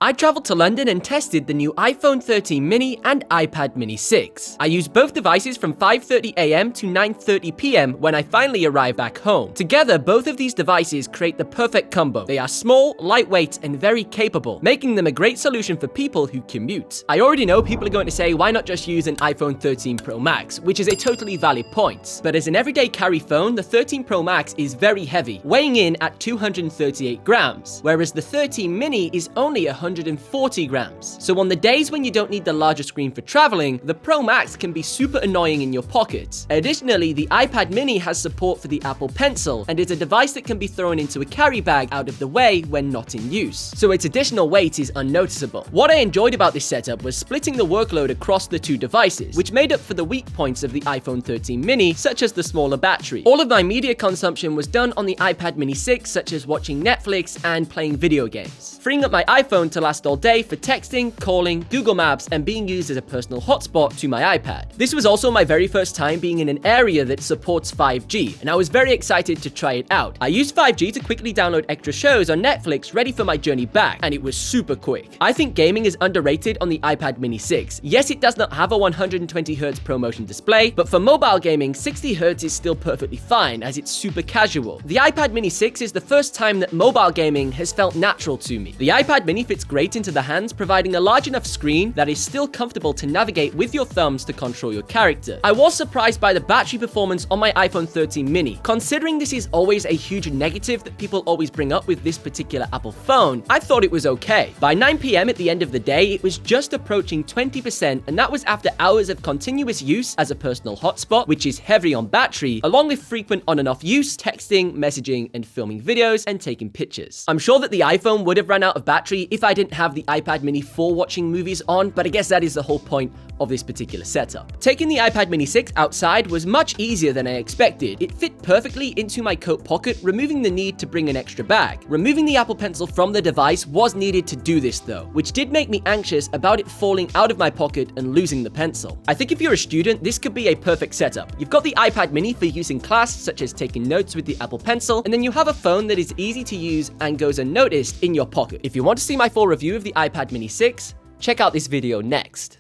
I traveled to London and tested the new iPhone 13 mini and iPad mini 6. I used both devices from 5:30 AM to 9:30 PM when I finally arrived back home. Together, both of these devices create the perfect combo. They are small, lightweight, and very capable, making them a great solution for people who commute. I already know people are going to say, why not just use an iPhone 13 Pro Max, which is a totally valid point. But as an everyday carry phone, the 13 Pro Max is very heavy, weighing in at 238 grams, whereas the 13 mini is only 140 grams. So on the days when you don't need the larger screen for traveling, the Pro Max can be super annoying in your pocket. Additionally, the iPad mini has support for the Apple Pencil and is a device that can be thrown into a carry bag out of the way when not in use, so its additional weight is unnoticeable. What I enjoyed about this setup was splitting the workload across the two devices, which made up for the weak points of the iPhone 13 mini, such as the smaller battery. All of my media consumption was done on the iPad mini 6, such as watching Netflix and playing video games, freeing up my iPhone to last all day for texting, calling, Google Maps, and being used as a personal hotspot to my iPad. This was also my very first time being in an area that supports 5G, and I was very excited to try it out. I used 5G to quickly download extra shows on Netflix ready for my journey back, and it was super quick. I think gaming is underrated on the iPad mini 6. Yes, it does not have a 120Hz ProMotion display, but for mobile gaming, 60Hz is still perfectly fine as it's super casual. The iPad mini 6 is the first time that mobile gaming has felt natural to me. The iPad mini fits great into the hands, providing a large enough screen that is still comfortable to navigate with your thumbs to control your character. I was surprised by the battery performance on my iPhone 13 mini. Considering this is always a huge negative that people always bring up with this particular Apple phone, I thought it was okay. By 9 PM at the end of the day, it was just approaching 20%, and that was after hours of continuous use as a personal hotspot, which is heavy on battery, along with frequent on and off use, texting, messaging, and filming videos and taking pictures. I'm sure that the iPhone would have run out of battery if I didn't have the iPad mini for watching movies on, but I guess that is the whole point of this particular setup. Taking the iPad mini 6 outside was much easier than I expected. It fit perfectly into my coat pocket, removing the need to bring an extra bag. Removing the Apple Pencil from the device was needed to do this though, which did make me anxious about it falling out of my pocket and losing the pencil. I think if you're a student, this could be a perfect setup. You've got the iPad mini for use in class, such as taking notes with the Apple Pencil, and then you have a phone that is easy to use and goes unnoticed in your pocket. If you want to see my full review of the iPad mini 6, check out this video next.